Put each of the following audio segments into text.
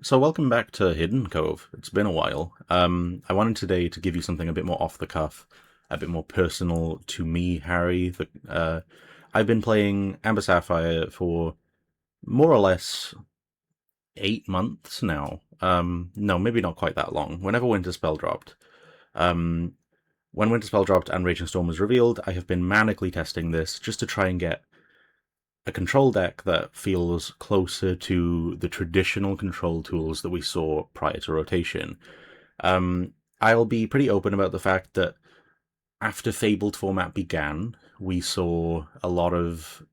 So welcome back to Hidden Cove. It's been a while. I wanted today to give you something a bit more off the cuff, a bit more personal to me, Harry. I've been playing Amber Sapphire for more or less 8 months now. No, maybe not quite that long. Whenever Winter Spell dropped. Um, when Winter Spell dropped and Raging Storm was revealed, I have been manically testing this just to try and get a control deck that feels closer to the traditional control tools that we saw prior to rotation. I'll be pretty open about the fact that after Fabled format began, we saw a lot of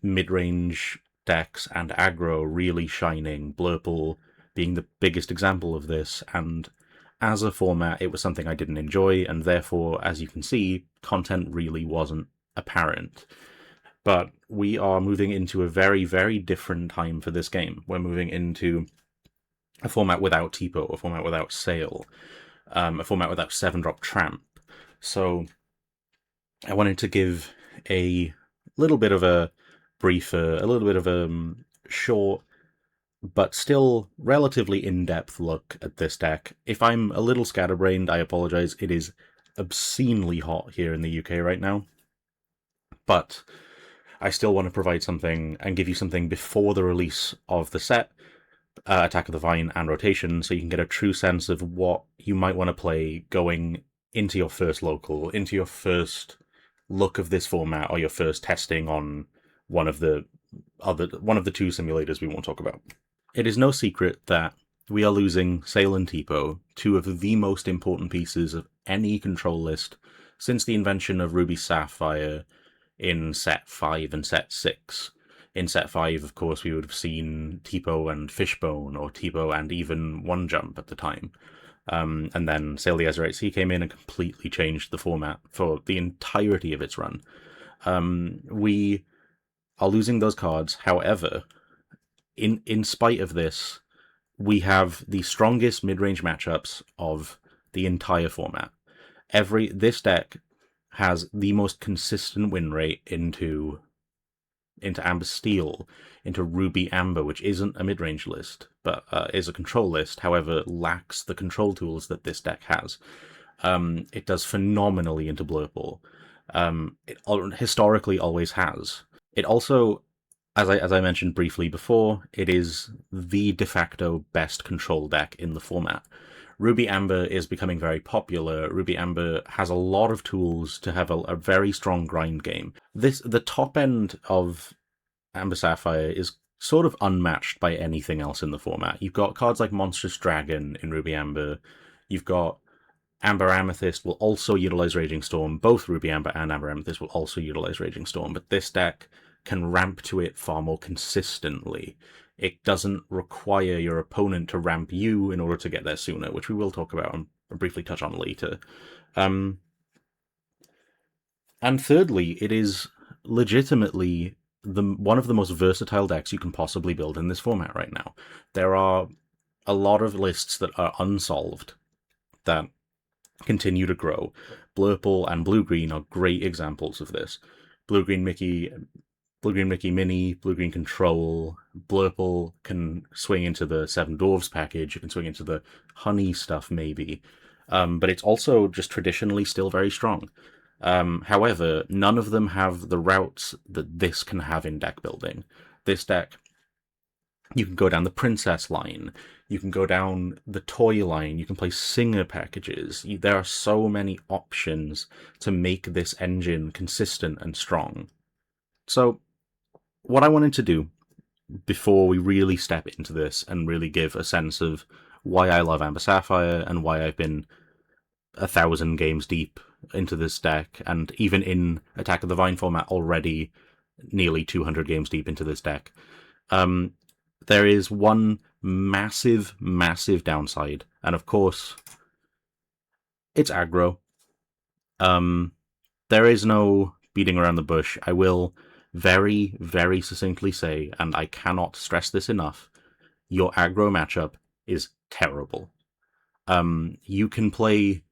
mid-range decks and aggro really shining, Blurple being the biggest example of this, and as a format, it was something I didn't enjoy, and therefore, as you can see, content really wasn't apparent. But we are moving into a very, very different time for this game. We're moving into a format without Tipo, a format without Sail, a format without 7-drop Tramp. So I wanted to give a little bit of a briefer, a little bit of a short, but still relatively in-depth look at this deck. If I'm a little scatterbrained, I apologize. It is obscenely hot here in the UK right now. But I still want to provide something and give you something before the release of the set, Attack of the Vine and Rotation, so you can get a true sense of what you might want to play going into your first local, into your first look of this format, or your first testing on one of the two simulators we won't talk about. It is no secret that we are losing Sail and Tipo, two of the most important pieces of any control list since the invention of Ruby Sapphire in Set 5 and Set 6. In Set 5, of course, we would have seen Tipo and Fishbone, or Tipo and even One Jump at the time. And then Sail the Azurite Sea came in and completely changed the format for the entirety of its run. We are losing those cards. However, in spite of this, we have the strongest mid-range matchups of the entire format. This deck has the most consistent win rate into Amber Steel, into Ruby Amber, which isn't a mid-range list, but is a control list, however, lacks the control tools that this deck has. It does phenomenally into Blurple. It historically always has. It also, as I mentioned briefly before, it is the de facto best control deck in the format. Ruby Amber is becoming very popular. Ruby Amber has a lot of tools to have a very strong grind game. The top end of Amber Sapphire is sort of unmatched by anything else in the format. You've got cards like Monstrous Dragon in Ruby Amber. You've got Amber Amethyst will also utilize Raging Storm. Both Ruby Amber and Amber Amethyst will also utilize Raging Storm, but this deck can ramp to it far more consistently. It doesn't require your opponent to ramp you in order to get there sooner, which we will talk about and briefly touch on later. And thirdly, it is legitimately one of the most versatile decks you can possibly build in this format right now. There are a lot of lists that are unsolved that continue to grow. Blurple and Blue-Green are great examples of this. Blue-Green Mickey Mini, Blue-Green Control, Blurple can swing into the Seven Dwarves package, you can swing into the Honey stuff maybe, but it's also just traditionally still very strong. However, none of them have the routes that this can have in deck building. This deck, you can go down the Princess line, you can go down the Toy line, you can play Singer packages. There are so many options to make this engine consistent and strong. So, what I wanted to do before we really step into this and really give a sense of why I love Amber Sapphire and why I've been 1,000 games deep into this deck, and even in Attack of the Vine format already nearly 200 games deep into this deck, there is one massive, massive downside, and of course, it's aggro. There is no beating around the bush. I will very, very succinctly say, and I cannot stress this enough, your aggro matchup is terrible. You can play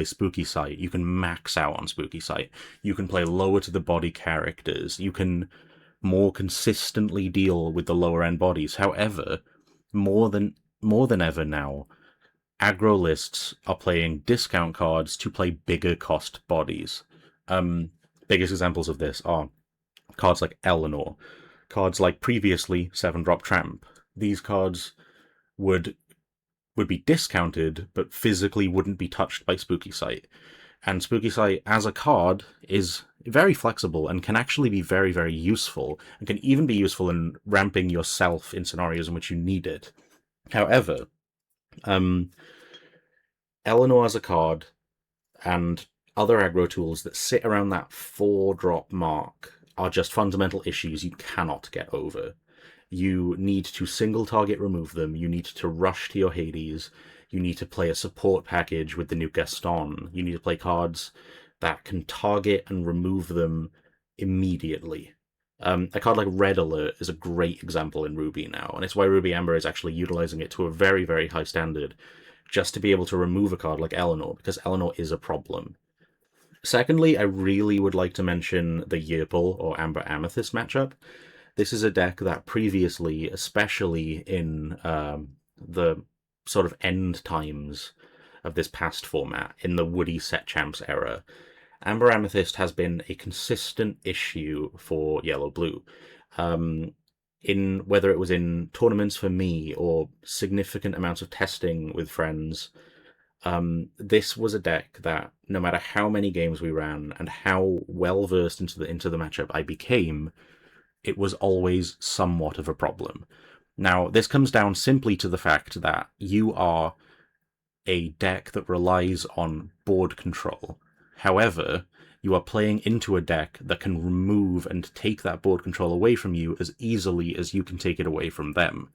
Spooky Sight, you can max out on Spooky Sight, you can play lower to the body characters, you can more consistently deal with the lower end bodies. However, more than more than ever now, aggro lists are playing discount cards to play bigger cost bodies. Um, Biggest examples of this are cards like Eleanor, cards like previously 7-drop Tramp. These cards would be discounted, but physically wouldn't be touched by Spooky Sight. And Spooky Sight, as a card, is very flexible and can actually be very, very useful, and can even be useful in ramping yourself in scenarios in which you need it. However, um, Eleanor as a card and other aggro tools that sit around that 4-drop mark are just fundamental issues you cannot get over. You need to single target remove them, you need to rush to your Hades, you need to play a support package with the new Gaston, you need to play cards that can target and remove them immediately. A card like Red Alert is a great example in Ruby now, and it's why Ruby Amber is actually utilizing it to a very, very high standard, just to be able to remove a card like Eleanor, because Eleanor is a problem. Secondly, I really would like to mention the Yerpal or Amber Amethyst matchup. This is a deck that previously, especially in the sort of end times of this past format, in the Woody Set Champs era, Amber Amethyst has been a consistent issue for Yellow Blue. In whether it was in tournaments for me or significant amounts of testing with friends, this was a deck that no matter how many games we ran and how well versed into the matchup I became, it was always somewhat of a problem. Now, this comes down simply to the fact that you are a deck that relies on board control. However, you are playing into a deck that can remove and take that board control away from you as easily as you can take it away from them.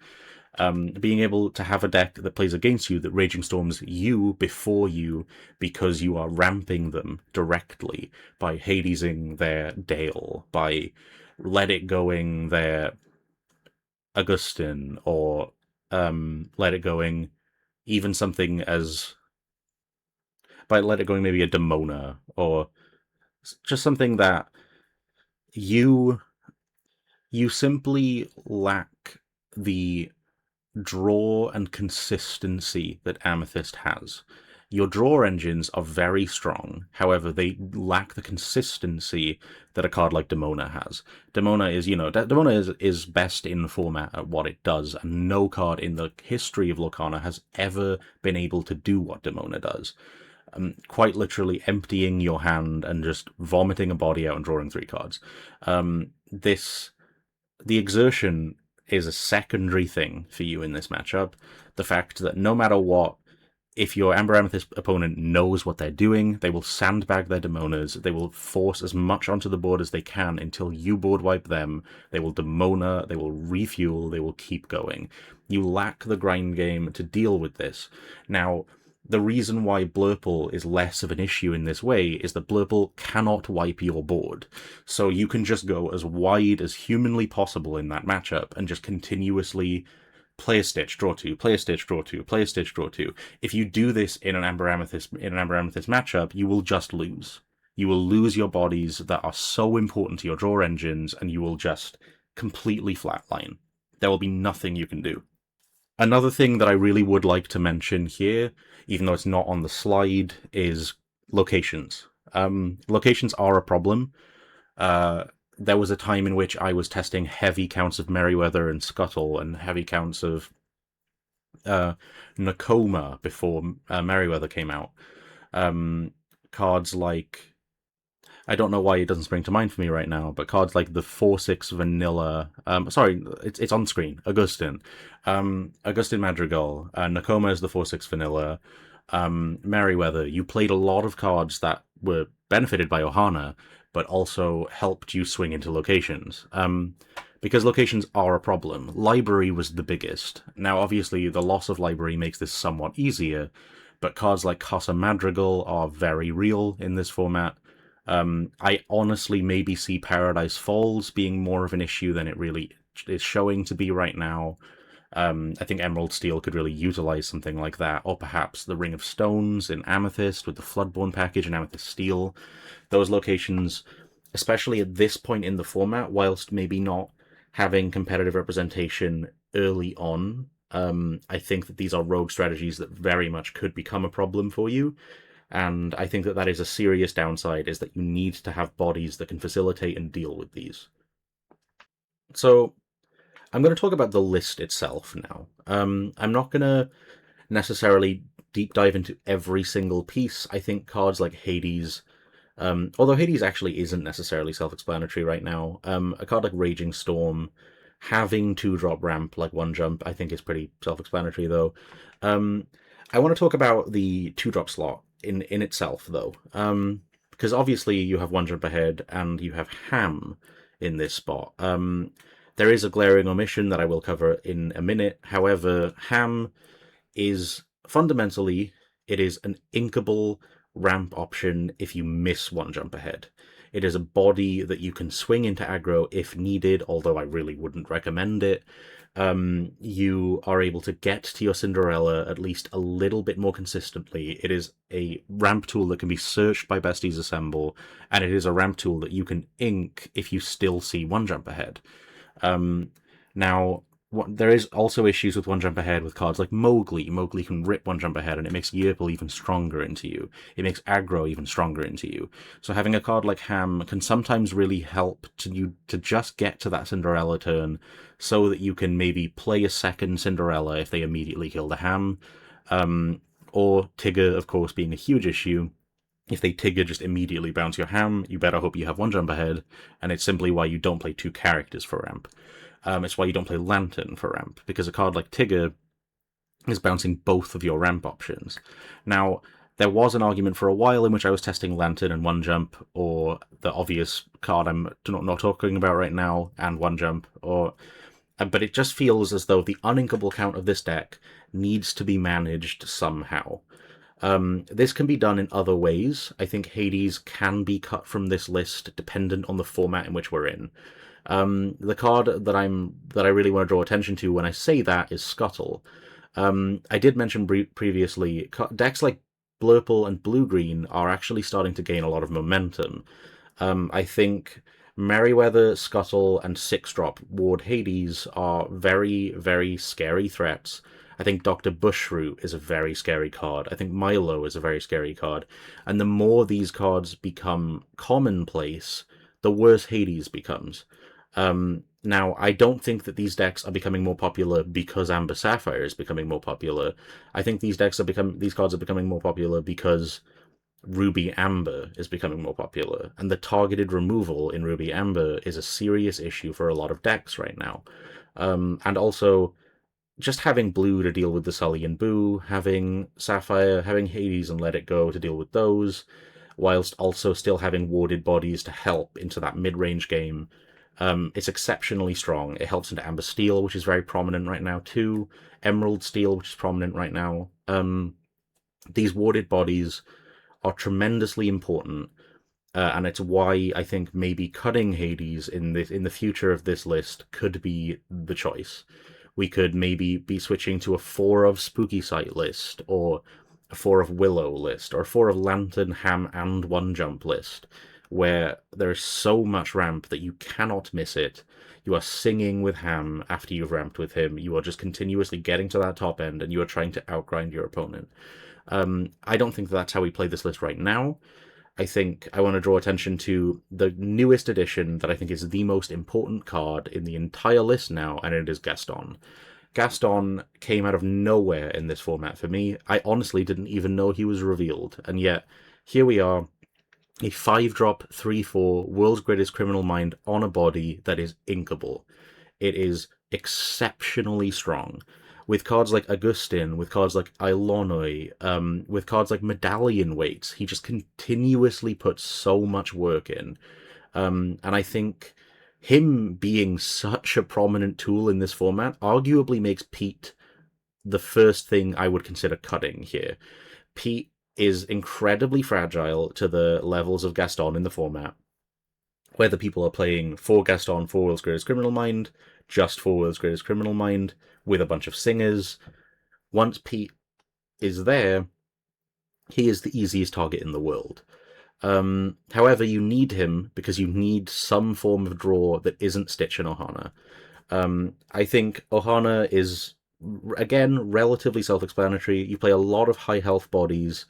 Being able to have a deck that plays against you that Raging Storms you before you because you are ramping them directly by Hadesing their Dale, by Let It Going their Augustin, or Let It Going even something as by Let It Going maybe a Demona, or just something that you you simply lack the draw and consistency that Amethyst has. Your draw engines are very strong, however, they lack the consistency that a card like Demona has. Demona is, Demona is best in format at what it does, and no card in the history of Lorcana has ever been able to do what Demona does. Quite literally emptying your hand and just vomiting a body out and drawing 3 cards. This The exertion is a secondary thing for you in this matchup. The fact that no matter what, if your Amber Amethyst opponent knows what they're doing, they will sandbag their Demonas, they will force as much onto the board as they can until you board wipe them, they will Demona, they will refuel, they will keep going. You lack the grind game to deal with this. Now, the reason why Blurple is less of an issue in this way is that Blurple cannot wipe your board. So you can just go as wide as humanly possible in that matchup and just continuously play a Stitch, draw 2, play a Stitch, draw 2, play a Stitch, draw 2. If you do this in an Amber Amethyst matchup, you will just lose. You will lose your bodies that are so important to your draw engines, and you will just completely flatline. There will be nothing you can do. Another thing that I really would like to mention here, even though it's not on the slide, is locations. Locations are a problem. There was a time in which I was testing heavy counts of Merryweather and Scuttle and heavy counts of Nakoma before Merryweather came out. Cards like, I don't know why it doesn't spring to mind for me right now, but cards like the 4/6 Vanilla, sorry, it's on screen, Augustin, Augustin Madrigal, Nakoma is the 4/6 Vanilla, Merryweather. You played a lot of cards that were benefited by Ohana, but also helped you swing into locations. Because locations are a problem. Library was the biggest. Now, obviously, the loss of Library makes this somewhat easier, but cards like Casa Madrigal are very real in this format. I honestly maybe see Paradise Falls being more of an issue than it really is showing to be right now. I think Emerald Steel could really utilize something like that, or perhaps the Ring of Stones in Amethyst with the Floodborn package and Amethyst Steel. Those locations, especially at this point in the format, whilst maybe not having competitive representation early on, I think that these are rogue strategies that very much could become a problem for you, and I think that that is a serious downside, is that you need to have bodies that can facilitate and deal with these. So I'm going to talk about the list itself now. I'm not going to necessarily deep dive into every single piece. I think cards like Hades, although Hades actually isn't necessarily self-explanatory right now, a card like Raging Storm, having 2-drop ramp like 1 jump, I think is pretty self-explanatory though. Um, I want to talk about the 2-drop slot in itself though, because obviously you have 1 jump ahead and you have Ham in this spot. There is a glaring omission that I will cover in a minute. However, Ham is fundamentally, it is an inkable ramp option if you miss 1 jump ahead. It is a body that you can swing into aggro if needed, although I really wouldn't recommend it. You are able to get to your Cinderella at least a little bit more consistently. It is a ramp tool that can be searched by Besties Assemble, and it is a ramp tool that you can ink if you still see 1 jump ahead. Now, there is also issues with 1 jump ahead with cards like Mowgli. Mowgli can rip 1 jump ahead, and it makes Yerple even stronger into you. It makes aggro even stronger into you. So having a card like Ham can sometimes really help to just get to that Cinderella turn, so that you can maybe play a second Cinderella if they immediately kill the Ham. Or Tigger, of course, being a huge issue. If they Tigger just immediately bounce your Ham, you better hope you have 1 jump ahead, and it's simply why you don't play 2 characters for ramp. It's why you don't play Lantern for ramp, because a card like Tigger is bouncing both of your ramp options. Now, there was an argument for a while in which I was testing Lantern and 1 jump, or the obvious card I'm not talking about right now, and 1 jump, but it just feels as though the uninkable count of this deck needs to be managed somehow. This can be done in other ways. I think Hades can be cut from this list dependent on the format in which we're in. The card that I really want to draw attention to when I say that is Scuttle. I did mention previously, decks like Blurple and Blue-Green are actually starting to gain a lot of momentum. I think Merryweather, Scuttle, and 6-drop Ward Hades are very, very scary threats. I think Dr. Bushroot is a very scary card. I think Milo is a very scary card. And the more these cards become commonplace, the worse Hades becomes. Now, I don't think that these decks are becoming more popular because Amber Sapphire is becoming more popular. I think these cards are becoming more popular because Ruby Amber is becoming more popular, and the targeted removal in Ruby Amber is a serious issue for a lot of decks right now. And also, just having blue to deal with the Sully and Boo, having Sapphire, having Hades and Let It Go to deal with those, whilst also still having warded bodies to help into that mid-range game. It's exceptionally strong. It helps into Amber Steel, which is very prominent right now too. Emerald Steel, which is prominent right now. These warded bodies are tremendously important, and it's why I think maybe cutting Hades in the future of this list could be the choice. We could maybe be switching to a 4 of Spooky Sight list, or a 4 of Willow list, or a 4 of Lantern, Ham, and 1 jump list, where there's so much ramp that you cannot miss it. You are singing with Ham after you've ramped with him. You are just continuously getting to that top end, and you are trying to outgrind your opponent. I don't think that's how we play this list right now. I think I want to draw attention to the newest addition that I think is the most important card in the entire list now, and it is Gaston. Gaston came out of nowhere in this format for me. I honestly didn't even know he was revealed, and yet here we are, a 5-drop 3/4 World's Greatest Criminal Mind on a body that is inkable. It is exceptionally strong. With cards like Augustin, with cards like Ilonoi, with cards like Medallion Weights, he just continuously puts so much work in. And I think him being such a prominent tool in this format arguably makes Pete the first thing I would consider cutting here. Pete is incredibly fragile to the levels of Gaston in the format. Whether people are playing for Gaston, for World's Greatest Criminal Mind, just for World's Greatest Criminal Mind, with a bunch of singers, once Pete is there, he is the easiest target in the world. However, you need him because you need some form of draw that isn't Stitch and Ohana. I think Ohana is again, relatively self-explanatory. You play a lot of high health bodies,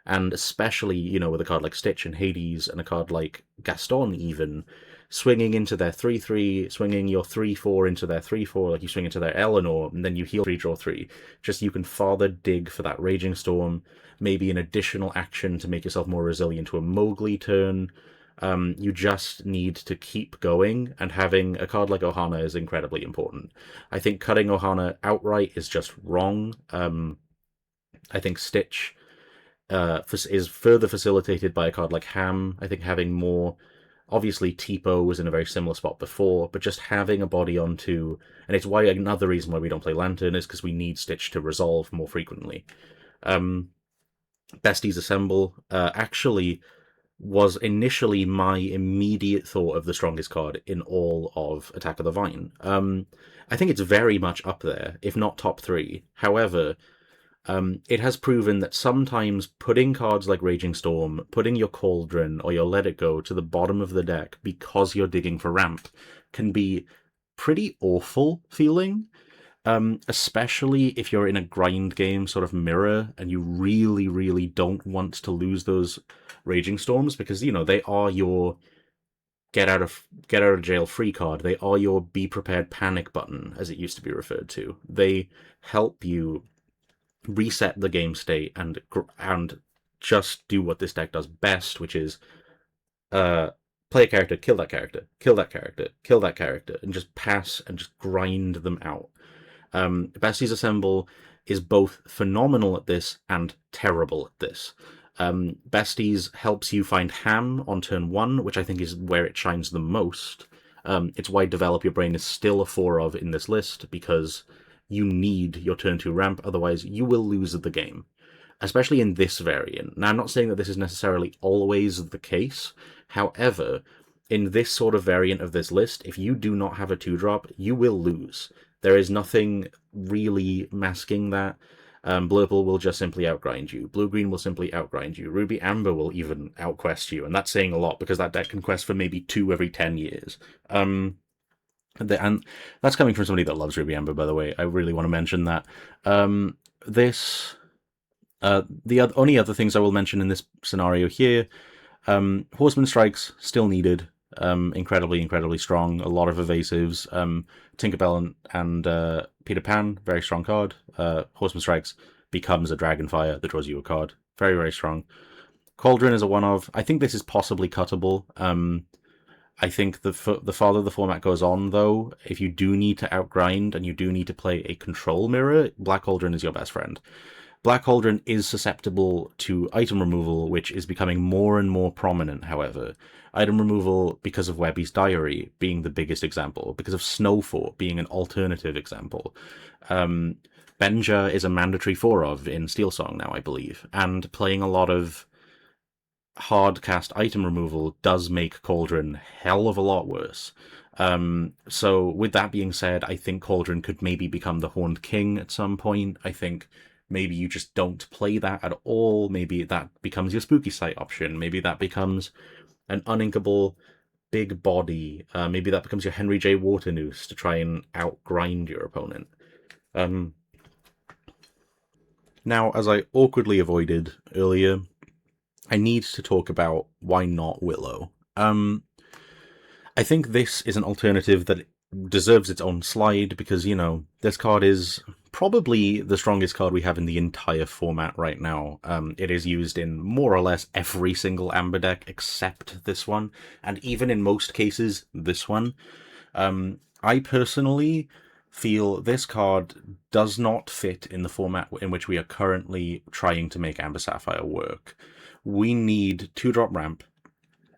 and especially, with a card like Stitch and Hades and a card like Gaston even, swinging into their 3/3, swinging your 3/4 into their 3/4, like you swing into their Eleanor, and then you heal 3, draw 3. Just you can farther dig for that Raging Storm, maybe an additional action to make yourself more resilient to a Mowgli turn. You just need to keep going, and having a card like Ohana is incredibly important. I think cutting Ohana outright is just wrong. I think Stitch is further facilitated by a card like Ham. I think having more, obviously Tipo was in a very similar spot before, but just having a body onto, and it's why another reason why we don't play Lantern is because we need Stitch to resolve more frequently. Besties Assemble actually was initially my immediate thought of the strongest card in all of Attack of the Vine. I think it's very much up there, if not top 3. However, it has proven that sometimes putting cards like Raging Storm, putting your Cauldron or your Let It Go to the bottom of the deck because you're digging for ramp can be pretty awful feeling. Especially if you're in a grind game sort of mirror and you really, really don't want to lose those Raging Storms because, they are your get out of jail free card. They are your be prepared panic button, as it used to be referred to. They help you reset the game state and just do what this deck does best, which is play a character, kill that character, kill that character, kill that character, and just pass and just grind them out. Besties Assemble is both phenomenal at this and terrible at this. Besties helps you find Ham on turn 1, which I think is where it shines the most. It's why Develop Your Brain is still a 4 of in this list, because you need your turn 2 ramp, otherwise you will lose the game. Especially in this variant. Now, I'm not saying that this is necessarily always the case. However, in this sort of variant of this list, if you do not have a 2-drop, you will lose. There is nothing really masking that. Blurple will just simply outgrind you. Blue-green will simply outgrind you. Ruby-amber will even outquest you, and that's saying a lot because that deck can quest for maybe 2 every 10 years. And that's coming from somebody that loves Ruby-amber, by the way. I really want to mention that. The only other things I will mention in this scenario here, Horseman Strikes, still needed. Incredibly, incredibly strong. A lot of evasives. Tinkerbell and Peter Pan, very strong card. Horseman Strikes becomes a Dragonfire that draws you a card. Very, very strong. Cauldron is a one of. I think this is possibly cuttable. I think the farther the format goes on, though, if you do need to outgrind and you do need to play a control mirror, Black Cauldron is your best friend. Black Cauldron is susceptible to item removal, which is becoming more and more prominent, however. Item removal because of Webby's Diary being the biggest example, because of Snowfort being an alternative example. Benja is a mandatory 4 of in Steelsong now, I believe, and playing a lot of hard cast item removal does make Cauldron hell of a lot worse. So with that being said, I think Cauldron could maybe become the Horned King at some point. I think maybe you just don't play that at all. Maybe that becomes your Spooky Sight option. Maybe that becomes an uninkable big body. Maybe that becomes your Henry J. Waternoose to try and outgrind your opponent. Now, as I awkwardly avoided earlier, I need to talk about why not Willow. I think this is an alternative that deserves its own slide because, this card is probably the strongest card we have in the entire format right now. It is used in more or less every single Amber deck except this one, and even in most cases, this one. I personally feel this card does not fit in the format in which we are currently trying to make Amber Sapphire work. We need 2-drop ramp,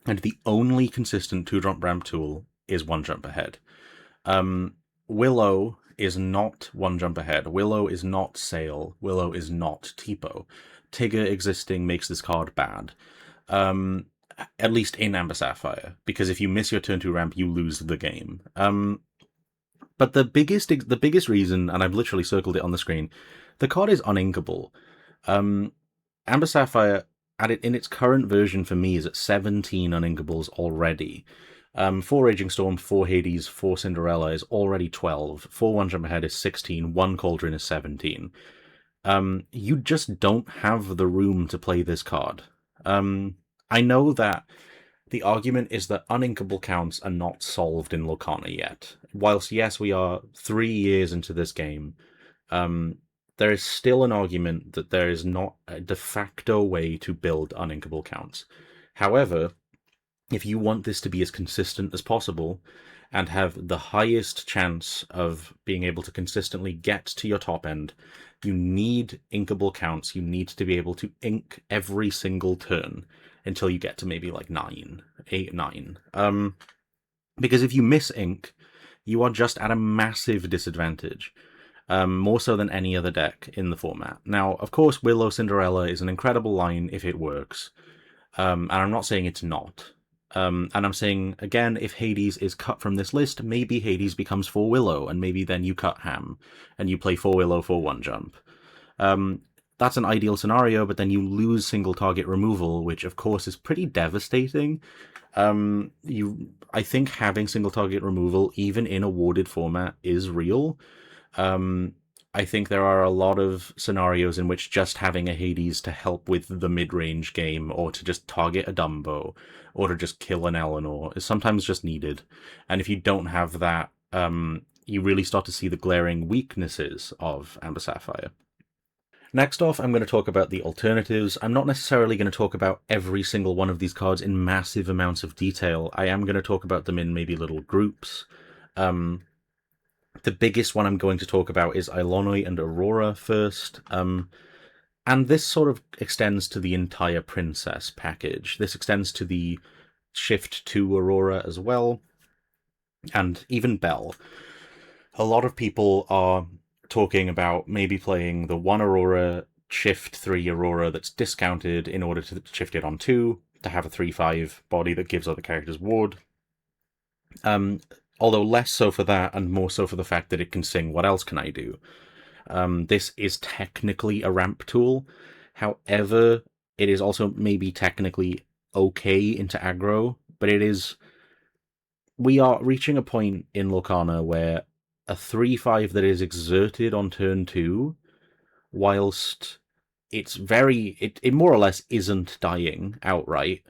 and the only consistent 2-drop ramp tool is 1 jump ahead. Willow is not 1 jump ahead. Willow is not Sail. Willow is not Tipo. Tigger existing makes this card bad. At least in Amber Sapphire, because if you miss your turn 2 ramp, you lose the game. But the biggest reason, and I've literally circled it on the screen, the card is uninkable. Amber Sapphire, in its current version for me, is at 17 uninkables already. 4 Raging Storm, 4 Hades, 4 Cinderella is already 12. 4 One Jump Ahead is 16. 1 Cauldron is 17. You just don't have the room to play this card. I know that the argument is that uninkable counts are not solved in Lorcana yet. Whilst, yes, we are 3 years into this game, there is still an argument that there is not a de facto way to build uninkable counts. However, if you want this to be as consistent as possible and have the highest chance of being able to consistently get to your top end, you need inkable counts. You need to be able to ink every single turn until you get to maybe like 9, 8, 9. Because if you miss ink, you are just at a massive disadvantage. More so than any other deck in the format. Now, of course, Willow Cinderella is an incredible line if it works. And I'm not saying it's not. And I'm saying, again, if Hades is cut from this list, maybe Hades becomes 4 Willow, and maybe then you cut Ham, and you play 4 Willow for 1 jump. That's an ideal scenario, but then you lose single target removal, which of course is pretty devastating. I think having single target removal, even in a warded format, is real. I think there are a lot of scenarios in which just having a Hades to help with the mid-range game, or to just target a Dumbo, or to just kill an Eleanor, is sometimes just needed. And if you don't have that, you really start to see the glaring weaknesses of Amber Sapphire. Next off, I'm going to talk about the alternatives. I'm not necessarily going to talk about every single one of these cards in massive amounts of detail. I am going to talk about them in maybe little groups. The biggest one I'm going to talk about is Eilonwy and Aurora first. And this sort of extends to the entire Princess package. This extends to the Shift 2 Aurora as well, and even Belle. A lot of people are talking about maybe playing the 1 Aurora, Shift 3 Aurora that's discounted in order to shift it on 2, to have a 3/5 body that gives other characters ward. Although less so for that, and more so for the fact that it can sing What Else Can I Do? This is technically a ramp tool. However, it is also maybe technically okay into aggro, but it is... We are reaching a point in Lorcana where a 3/5 that is exerted on turn 2, whilst it's very... It more or less isn't dying outright,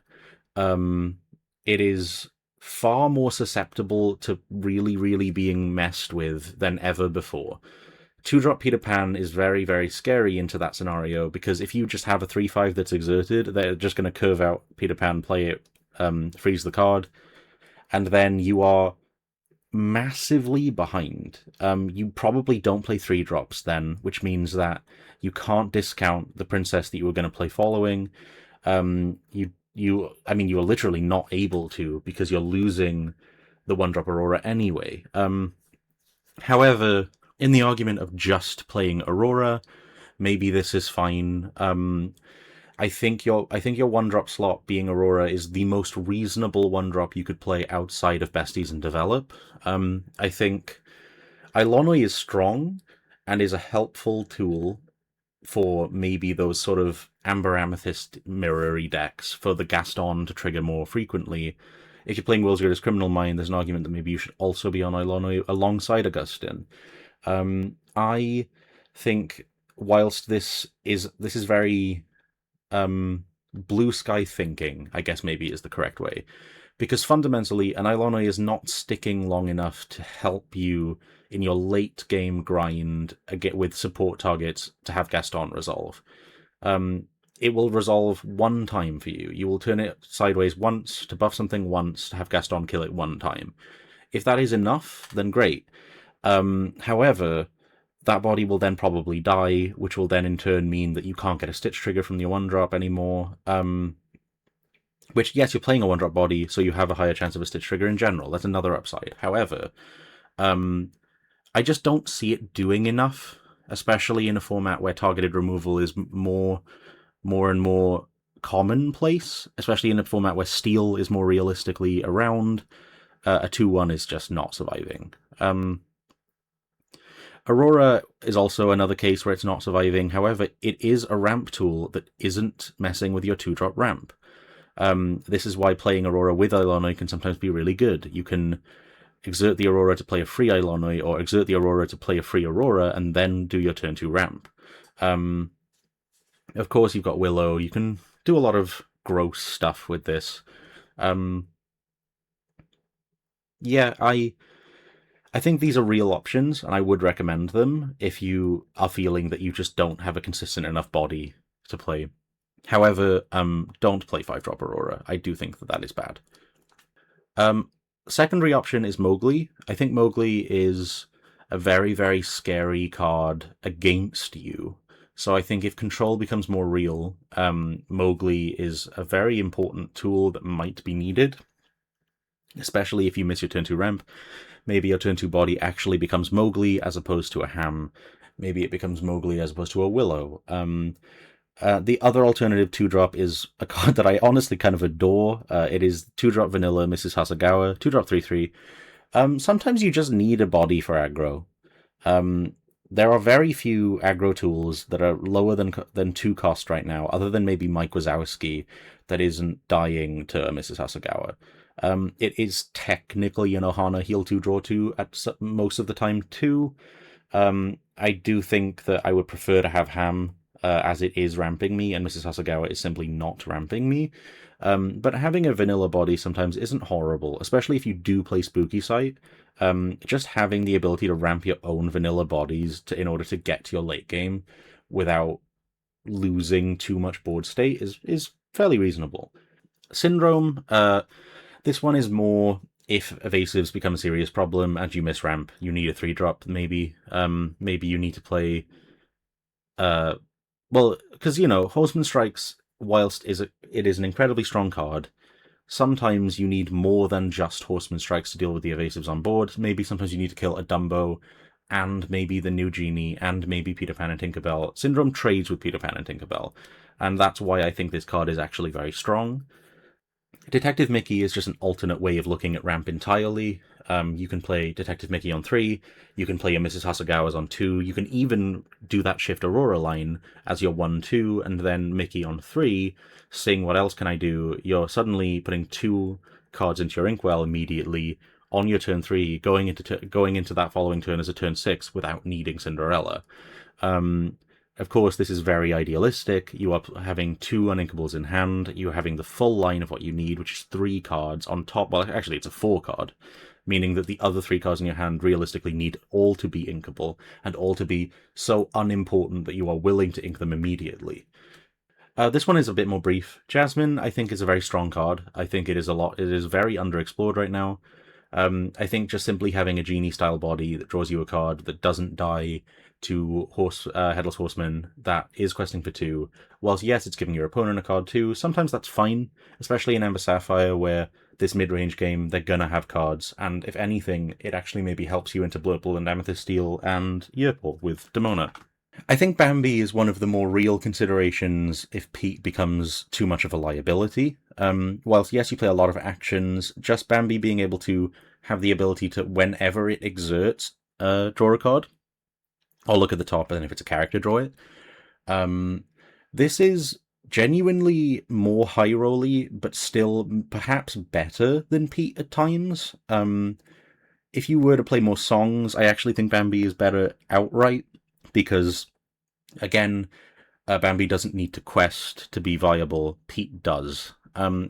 it is far more susceptible to really, really being messed with than ever before. 2-drop Peter Pan is very, very scary into that scenario, because if you just have a 3/5 that's exerted, they're just going to curve out Peter Pan, play it, freeze the card, and then you are massively behind. You probably don't play 3-drops then, which means that you can't discount the princess that you were going to play following. You are literally not able to, because you're losing the 1-drop Aurora anyway. However, in the argument of just playing Aurora, maybe this is fine. I think your 1-drop slot being Aurora is the most reasonable 1-drop you could play outside of Besties and Develop. I think Eilonwy is strong and is a helpful tool for maybe those sort of Amber Amethyst mirror-y decks for the Gaston to trigger more frequently. If you're playing World's Greatest Criminal Mind, there's an argument that maybe you should also be on Eilonwy alongside Augustin. I think whilst this is very blue sky thinking, I guess maybe is the correct way, because fundamentally an Eilonwy is not sticking long enough to help you in your late game grind with support targets to have Gaston resolve. It will resolve one time for you. You will turn it sideways once to buff something once to have Gaston kill it one time. If that is enough, then great. However, that body will then probably die, which will then in turn mean that you can't get a Stitch trigger from your 1-drop anymore. Which, yes, you're playing a 1-drop body, so you have a higher chance of a Stitch trigger in general. That's another upside. However, I just don't see it doing enough, especially in a format where targeted removal is more and more commonplace, especially in a format where Steel is more realistically around. A 2/1 is just not surviving. Aurora is also another case where it's not surviving. However, it is a ramp tool that isn't messing with your 2-drop ramp. This is why playing Aurora with Eilonwy can sometimes be really good. You can exert the Aurora to play a free Eilonwy, or exert the Aurora to play a free Aurora, and then do your turn 2 ramp. Of course, you've got Willow. You can do a lot of gross stuff with this. Yeah, I think these are real options, and I would recommend them if you are feeling that you just don't have a consistent enough body to play. However, don't play 5-drop Aurora. I do think that that is bad. Secondary option is Mowgli. I think Mowgli is a very, very scary card against you. So I think if control becomes more real, Mowgli is a very important tool that might be needed, especially if you miss your turn 2 ramp. Maybe your turn 2 body actually becomes Mowgli as opposed to a Ham. Maybe it becomes Mowgli as opposed to a Willow. The other alternative 2-drop is a card that I honestly kind of adore. It is 2-drop vanilla Mrs. Hasagawa, 2-drop 3/3. Sometimes you just need a body for aggro. There are very few aggro tools that are lower than 2 cost right now, other than maybe Mike Wazowski, that isn't dying to Mrs. Hasagawa. It is technically an Ohana heal 2 draw 2 at most of the time too. I do think that I would prefer to have Ham, as it is ramping me, and Mrs. Hasagawa is simply not ramping me. But having a vanilla body sometimes isn't horrible, especially if you do play Spooky Sight. Just having the ability to ramp your own vanilla bodies in order to get to your late game without losing too much board state is fairly reasonable. Syndrome, this one is more if evasives become a serious problem and you miss ramp, you need a 3-drop, maybe. Maybe you need to play well, because Horseman Strikes, whilst it is an incredibly strong card, sometimes you need more than just Horseman Strikes to deal with the evasives on board. Maybe sometimes you need to kill a Dumbo, and maybe the new Genie, and maybe Peter Pan and Tinkerbell. Syndrome trades with Peter Pan and Tinkerbell, and that's why I think this card is actually very strong. Detective Mickey is just an alternate way of looking at ramp entirely. You can play Detective Mickey on 3, you can play your Mrs. Hasagawa's on 2, you can even do that Shift Aurora line as your 1-2, and then Mickey on 3, saying what else can I do? You're suddenly putting 2 cards into your Inkwell immediately on your turn 3, going into that following turn as a turn 6 without needing Cinderella. Of course, this is very idealistic. You are having 2 Uninkables in hand. You're having the full line of what you need, which is 3 cards on top. Well, actually, it's a 4 card, meaning that the other 3 cards in your hand realistically need all to be inkable and all to be so unimportant that you are willing to ink them immediately. This one is a bit more brief. Jasmine, I think, is a very strong card. I think it is very underexplored right now. I think just simply having a Genie-style body that draws you a card that doesn't die to Headless Horseman that is questing for 2, whilst yes, it's giving your opponent a card too, sometimes that's fine, especially in Ember Sapphire, where this mid-range game, they're gonna have cards, and if anything, it actually maybe helps you into Blurple and Amethyst Steel and Yearpaw with Demona. I think Bambi is one of the more real considerations if Pete becomes too much of a liability. Whilst yes, you play a lot of actions, just Bambi being able to have the ability to, whenever it exerts, draw a card, or look at the top, and then if it's a character, draw it. This is genuinely more high rolly, but still perhaps better than Pete at times. If you were to play more songs, I actually think Bambi is better outright, because, again, Bambi doesn't need to quest to be viable. Pete does.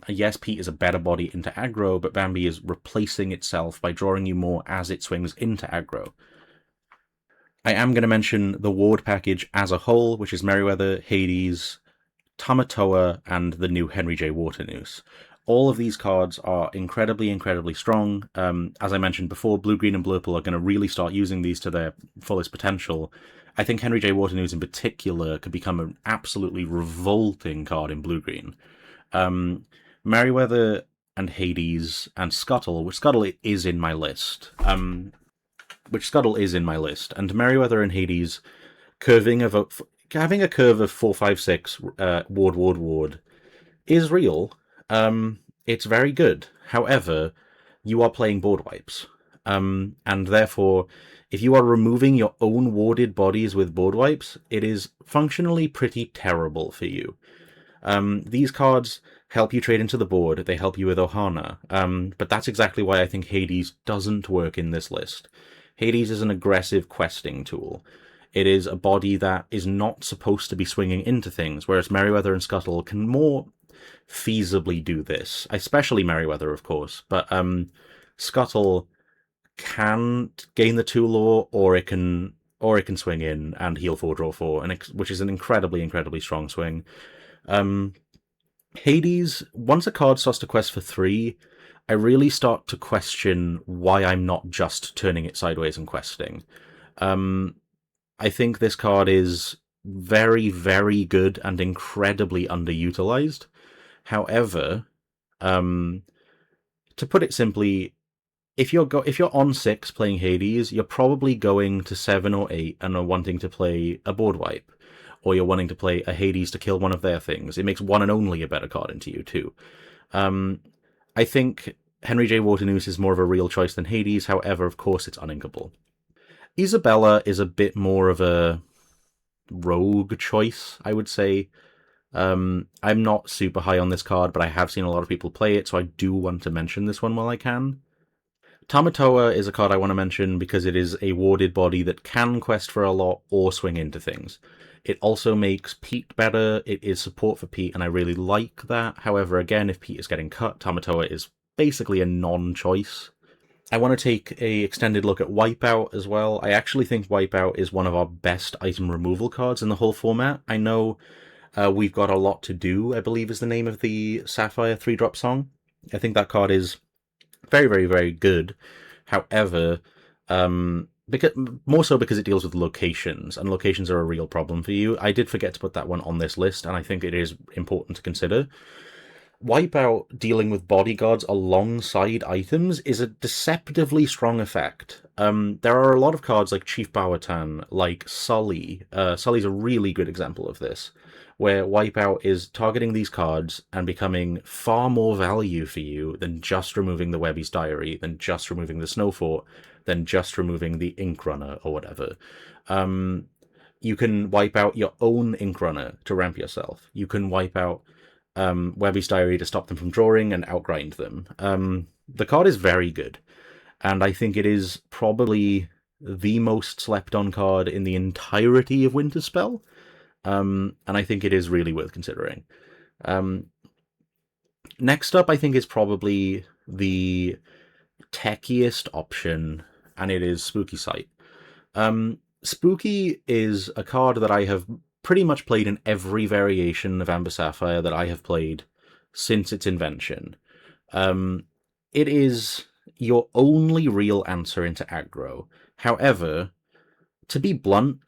Yes, Pete is a better body into aggro, but Bambi is replacing itself by drawing you more as it swings into aggro. I am going to mention the ward package as a whole, which is Merryweather, Hades, Tamatoa, and the new Henry J. Waternoose. All of these cards are incredibly, incredibly strong. As I mentioned before, Blue, Green, and Blurple are going to really start using these to their fullest potential. I think Henry J. Waternoose in particular could become an absolutely revolting card in Blue-Green. Merryweather and Hades and Scuttle, which Scuttle is in my list. And Merryweather and Hades having a curve of 4, 5, 6 ward is real. It's very good. However, you are playing board wipes. And therefore, if you are removing your own warded bodies with board wipes, it is functionally pretty terrible for you. These cards help you trade into the board, they help you with Ohana, but that's exactly why I think Hades doesn't work in this list. Hades is an aggressive questing tool. It is a body that is not supposed to be swinging into things, whereas Merryweather and Scuttle can more feasibly do this, especially Merryweather, of course, but Scuttle can gain the 2 lore, or it can swing in and heal 4, draw 4, which is an incredibly strong swing. Hades, once a card starts to quest for 3, I really start to question why I'm not just turning it sideways and questing. I think this card is very good and incredibly underutilized. However, to put it simply, if you're on 6 playing Hades, you're probably going to 7 or 8 and are wanting to play a board wipe, or you're wanting to play a Hades to kill one of their things. It makes one and only a better card into you too. I think Henry J. Waternoose is more of a real choice than Hades. However, of course, it's uninkable. Isabella is a bit more of a rogue choice, I would say. I'm not super high on this card, but I have seen a lot of people play it, so I do want to mention this one while I can. Tamatoa is a card I want to mention because it is a warded body that can quest for a lot or swing into things. It also makes Pete better, it is support for Pete, and I really like that. However, again, if Pete is getting cut, Tamatoa is basically a non-choice. I want to take a extended look at Wipeout as well. I actually think Wipeout is one of our best item removal cards in the whole format. I know we've got a lot to do, I believe is the name of the Sapphire 3-drop song. I think that card is very good. However, because more so because it deals with locations, and locations are a real problem for you. I did forget to put that one on this list, and I think it is important to consider. Wipeout dealing with bodyguards alongside items is a deceptively strong effect. There are a lot of cards like Chief Bawatan, like Sully. Sully's a really good example of this, where Wipeout is targeting these cards and becoming far more value for you than just removing the Webby's Diary, than just removing the Snowfort, than just removing the Ink Runner or whatever. You can wipe out your own Ink Runner to ramp yourself. You can wipe out Webby's Diary to stop them from drawing and outgrind them. The card is very good, and I think it is probably the most slept on card in the entirety of Winterspell, and I think it is really worth considering. Next up, I think, is probably the techiest option, and it is Spooky Sight. Spooky is a card that I have pretty much played in every variation of Amber Sapphire that I have played since its invention. It is your only real answer into aggro. However, to be blunt,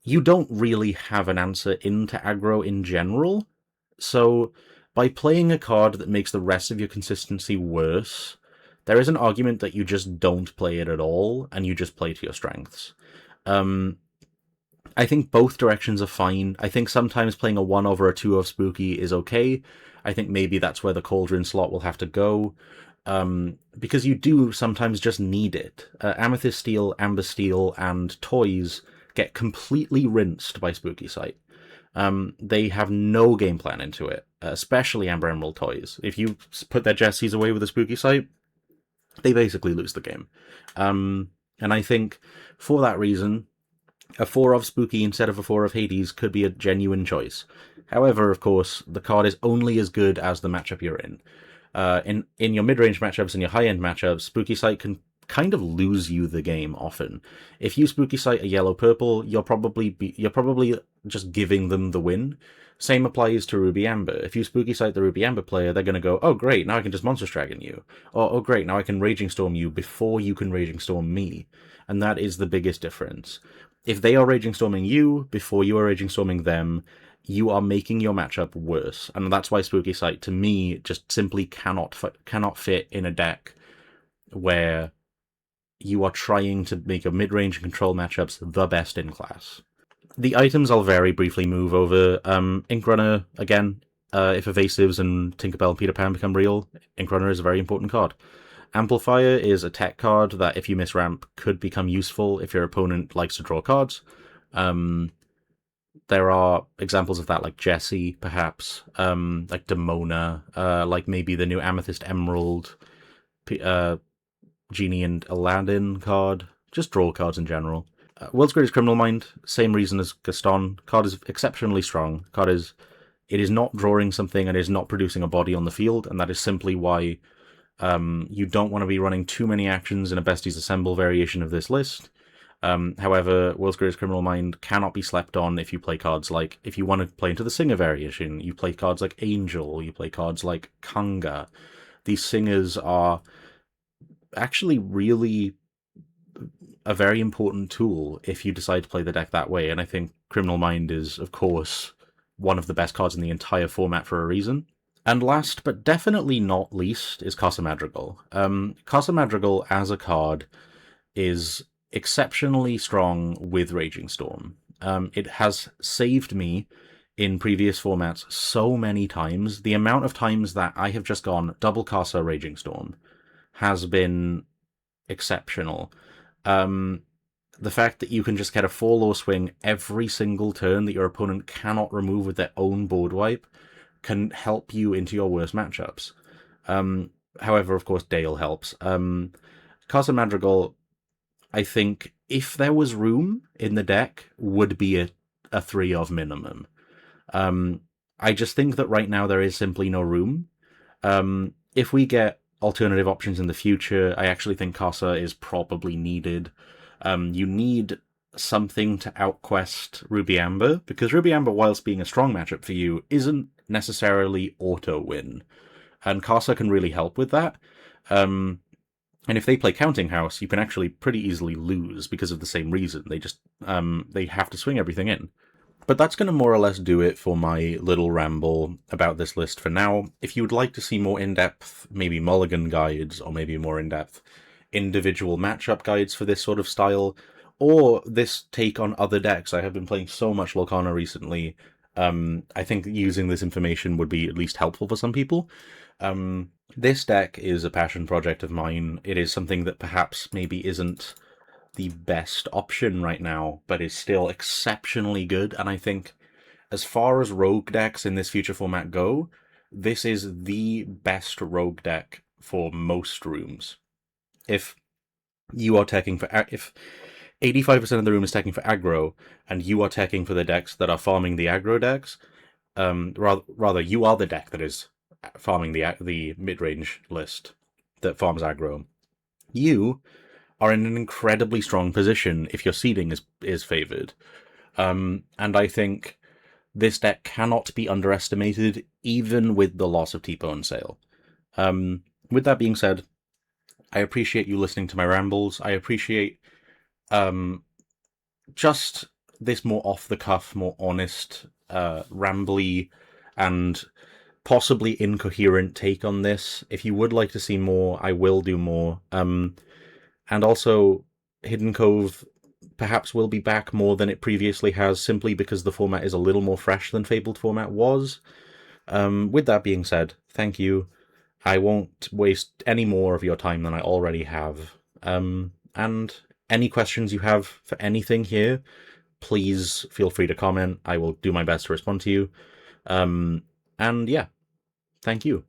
you don't really have an answer into aggro in general. So, by playing a card that makes the rest of your consistency worse, there is an argument that you just don't play it at all, and you just play to your strengths. I think both directions are fine. I think sometimes playing a 1 over a 2 of Spooky is okay. I think maybe that's where the Cauldron slot will have to go, because you do sometimes just need it. Amethyst Steel, Amber Steel, and Toys get completely rinsed by Spooky Sight. They have no game plan into it, especially Amber Emerald Toys. If you put their Jessies away with a Spooky Sight, they basically lose the game. And I think for that reason, a 4 of Spooky instead of a 4 of Hades could be a genuine choice. However, of course, the card is only as good as the matchup you're in. In your mid-range matchups and your high-end matchups, Spooky Sight can kind of lose you the game often. If you Spooky Sight a yellow-purple, you're probably just giving them the win. Same applies to Ruby Amber. If you Spooky Sight the Ruby Amber player, they're going to go, oh great, now I can just Monster Dragon you. Or, oh great, now I can Raging Storm you before you can Raging Storm me. And that is the biggest difference. If they are Raging Storming you before you are Raging Storming them, you are making your matchup worse. And that's why Spooky Sight, to me, just simply cannot fit in a deck where you are trying to make your mid-range and control matchups the best in class. The items I'll very briefly move over. Ink Runner, again, if Evasives and Tinkerbell and Peter Pan become real, Ink Runner is a very important card. Amplifier is a tech card that, if you miss ramp, could become useful if your opponent likes to draw cards. There are examples of that, like Jessie, perhaps, like Demona, like maybe the new Amethyst Emerald, uh, Genie and Aladdin card, just draw cards in general. World's Greatest Criminal Mind, same reason as Gaston. Card is exceptionally strong. Card is it is not drawing something and is not producing a body on the field, and that is simply why you don't want to be running too many actions in a Besties Assemble variation of this list. However, World's Greatest Criminal Mind cannot be slept on if you play cards like, if you want to play into the Singer variation, you play cards like Angel, you play cards like Kanga. These Singers are actually really a very important tool if you decide to play the deck that way, and I think Criminal Mind is, of course, one of the best cards in the entire format for a reason. And last, but definitely not least, is Casa Madrigal. Casa Madrigal as a card is exceptionally strong with Raging Storm. It has saved me in previous formats so many times. The amount of times that I have just gone double Casa Raging Storm has been exceptional. The fact that you can just get a 4-law swing every single turn that your opponent cannot remove with their own board wipe can help you into your worst matchups. However, of course, Dale helps. Casa Madrigal, I think, if there was room in the deck, would be a 3 of minimum. I just think that right now there is simply no room. If we get alternative options in the future, I actually think Casa is probably needed. You need something to outquest Ruby Amber, because Ruby Amber, whilst being a strong matchup for you, isn't necessarily auto-win. And Casa can really help with that. And if they play Counting House, you can actually pretty easily lose because of the same reason. They just they have to swing everything in. But that's going to more or less do it for my little ramble about this list for now. If you would like to see more in-depth, maybe mulligan guides, or maybe more in-depth individual matchup guides for this sort of style, or this take on other decks, I have been playing so much Lorcana recently. I think using this information would be at least helpful for some people. This deck is a passion project of mine. It is something that perhaps maybe isn't the best option right now, but is still exceptionally good. And I think as far as rogue decks in this future format go, this is the best rogue deck for most rooms. If you are teching for, if 85% of the room is teching for aggro, and you are teching for the decks that are farming the aggro decks, rather you are the deck that is farming the mid-range list that farms aggro. You are in an incredibly strong position if your seeding is favored. And I think this deck cannot be underestimated, even with the loss of Tipo and Sail. With that being said, I appreciate you listening to my rambles. I appreciate just this more off-the-cuff, more honest, rambly, and possibly incoherent take on this. If you would like to see more, I will do more. And also, HiddenCove perhaps will be back more than it previously has, simply because the format is a little more fresh than Fabled format was. With that being said, thank you. I won't waste any more of your time than I already have. And any questions you have for anything here, please feel free to comment. I will do my best to respond to you. And yeah, thank you.